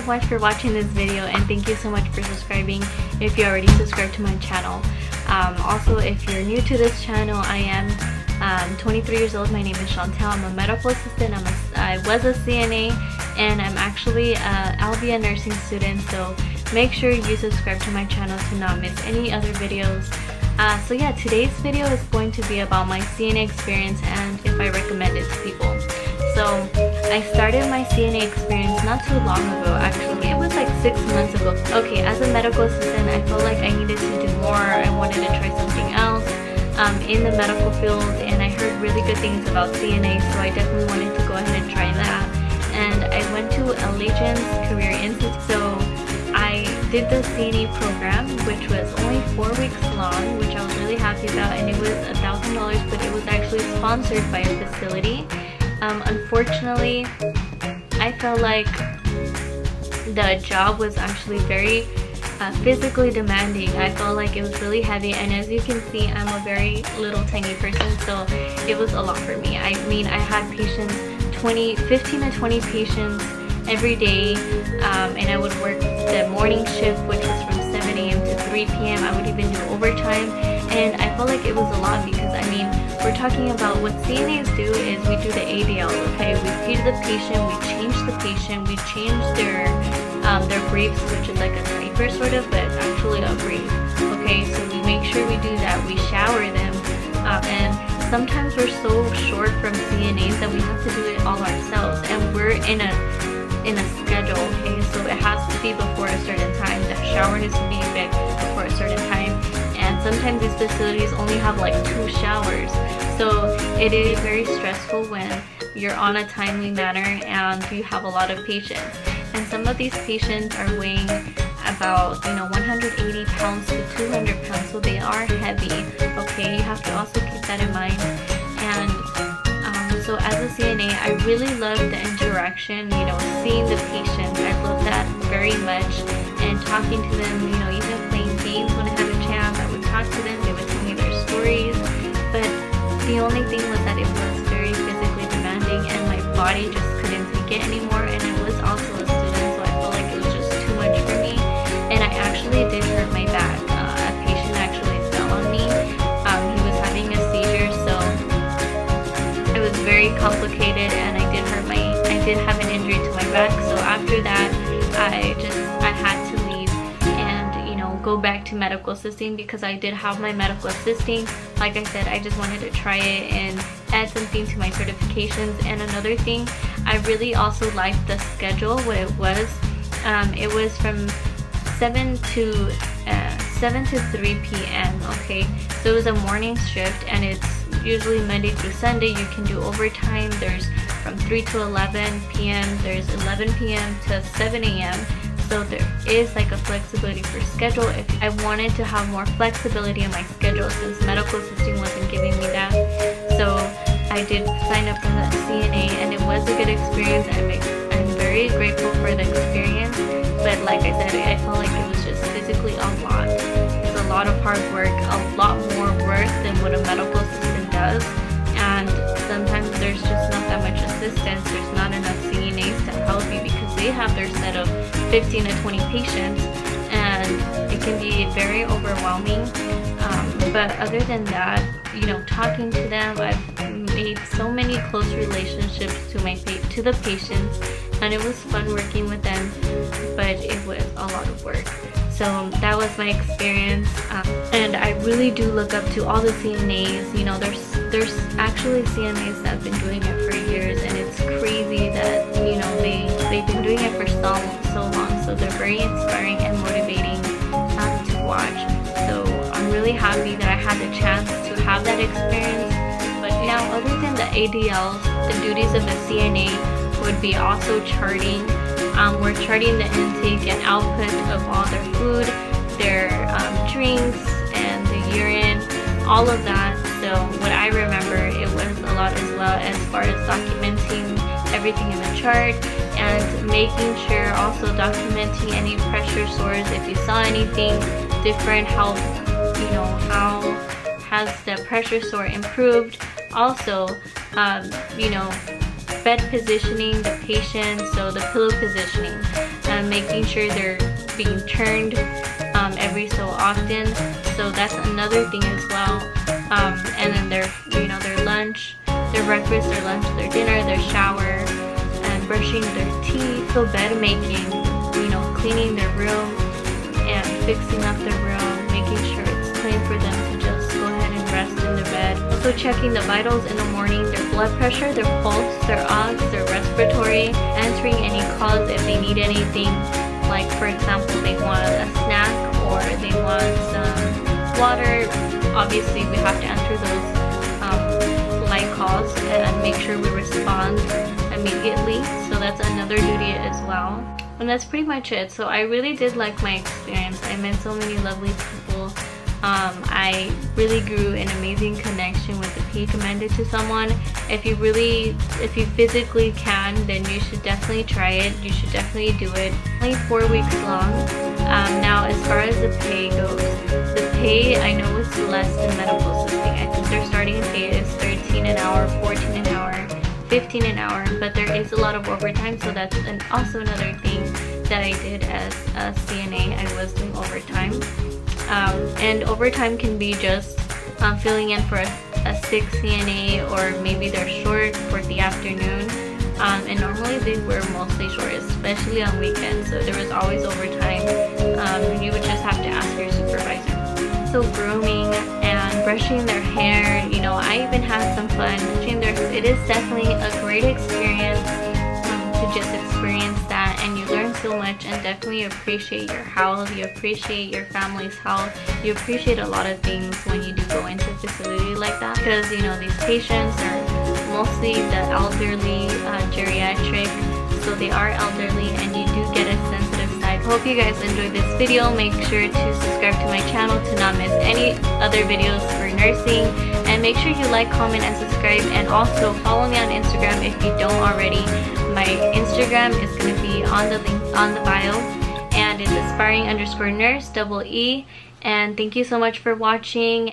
much for watching this video, and thank you so much for subscribing if you already subscribed to my channel. Also, if you're new to this channel, I am 23 years old. My name is Chantel. I'm a medical assistant. I was a CNA, and I'm actually a LVN nursing student, so make sure you subscribe to my channel to not miss any other videos. So yeah, today's video is going to be about my CNA experience and if I recommend it to people. So I started my CNA experience not too long ago. Actually, it was like 6 months ago. Okay, as a medical assistant, I felt like I needed to do more. I wanted to try something else in the medical field, and I heard really good things about CNA, so I definitely wanted to go ahead and try that. And I went to Allegiance Career Institute. So I did the CNA program, which was only 4 weeks long, which I was really happy about, and it was $1,000, but it was actually sponsored by a facility. Unfortunately, I felt like the job was actually very physically demanding. I felt like it was really heavy, and as you can see, I'm a very little tiny person, so it was a lot for me. I mean, I had patients, 15 to 20 patients every day, and I would work the morning shift, which was from 7 a.m. to 3 p.m. I would even do overtime, and I felt like it was a lot because, I mean, we're talking about what CNAs do is we do the ADL, okay? We feed the patient, we change the patient, we change their briefs, which is like a diaper sort of, but actually a brief, okay? So we make sure we do that, we shower them, and sometimes we're so short from CNAs that we have to do it all ourselves, and we're in a schedule, okay? So it has to be before a certain time, the shower needs to be before a certain time, and sometimes these facilities only have like 2 showers, so it is very stressful when you're on a timely manner and you have a lot of patients. And some of these patients are weighing about 180 pounds to 200 pounds, so they are heavy, okay? You have to also keep that in mind. And so as a CNA, I really love the interaction, seeing the patients. I love that very much, and talking to them, even playing games when I had a chance. I would talk to them, they would tell me their stories, but the only thing was that it was very physically demanding, and my body just couldn't take it anymore, and I was also a student, so I felt like it was just too much for me, and I actually did hurt my back. A patient actually fell on me. He was having a seizure, so it was very complicated, and I did have an injury to my back. So after that, I had to leave and go back to medical assisting because I did have my medical assisting. Like I said, I just wanted to try it and add something to my certifications. And another thing, I really also liked the schedule. What it was from 7 to 3 p.m. okay, so it was a morning shift, and it's usually Monday through Sunday. You can do overtime. There's from 3 to 11 p.m. There's 11 p.m. to 7 a.m. So there is like a flexibility for schedule. If I wanted to have more flexibility in my schedule, since medical assisting wasn't giving me that, so I did sign up for that CNA, and it was a good experience. I'm very grateful for the experience, but like I said, I felt like it was just physically a lot. It's a lot of hard work, a lot more work than what a medical assistant does, and sometimes there's just not that much assistance. There's not enough CNAs to help you because they have their set of 15 to 20 patients, and it can be very overwhelming. But other than that, talking to them, I've made so many close relationships to the patients, and it was fun working with them, but it was a lot of work. So that was my experience, and I really do look up to all the CNAs. There's actually CNAs that have been doing it for years, and it's crazy that they've been doing it for so long. So they're very inspiring and motivating to watch. So I'm really happy that I had the chance to have that experience. But now, other than the ADLs, the duties of a CNA would be also charting. We're charting the intake and output of all their food, their drinks, and the urine, all of that. So what I remember, it was a lot as well, as far as documenting everything in the chart, and making sure also documenting any pressure sores. If you saw anything different, how has the pressure sore improved. Also, bed positioning the patient, so the pillow positioning. making sure they're being turned every so often. So that's another thing as well. And then their lunch, their breakfast, their lunch, their dinner, their shower, and brushing their teeth. So bed making, cleaning their room and fixing up their room, making sure it's clean for them to just go ahead and rest in their bed. Also checking the vitals in the morning, their blood pressure, their pulse, their odds, their respiratory, answering any calls if they need anything, like for example they want a snack or they want some water. Obviously we have to answer those light calls and make sure we respond immediately. So that's another duty as well. And that's pretty much it. So I really did like my experience. I met so many lovely people. I really grew an amazing connection with the PA. Commend it to someone. If you physically can, then you should definitely try it. You should definitely do it. Only 4 weeks long. Now as far as the pay goes, the pay I know is less than medical assisting. I think their starting pay is 13 an hour, 14 an hour, 15 an hour, but there is a lot of overtime, so that's also another thing that I did as a CNA. I was doing overtime, and overtime can be just filling in for a sick CNA, or maybe they're short for the afternoon, and normally they were mostly short, especially on weekends, so there was always overtime. You would just have to ask your supervisor. So grooming and brushing their hair, I even had some fun brushing their hair. It is definitely a great experience to just experience that, and you learn so much and definitely appreciate your health, you appreciate your family's health, you appreciate a lot of things when you do go into a facility like that, because these patients are mostly the elderly, geriatric, so they are elderly and you do get a sensitive side. Hope you guys enjoyed this video. Make sure to subscribe to my channel to not miss any other videos for nursing, and make sure you like, comment, and subscribe, and also follow me on Instagram if you don't already. My Instagram is going to be on the link on the bio, and it's aspiring_nurse, double E. And thank you so much for watching.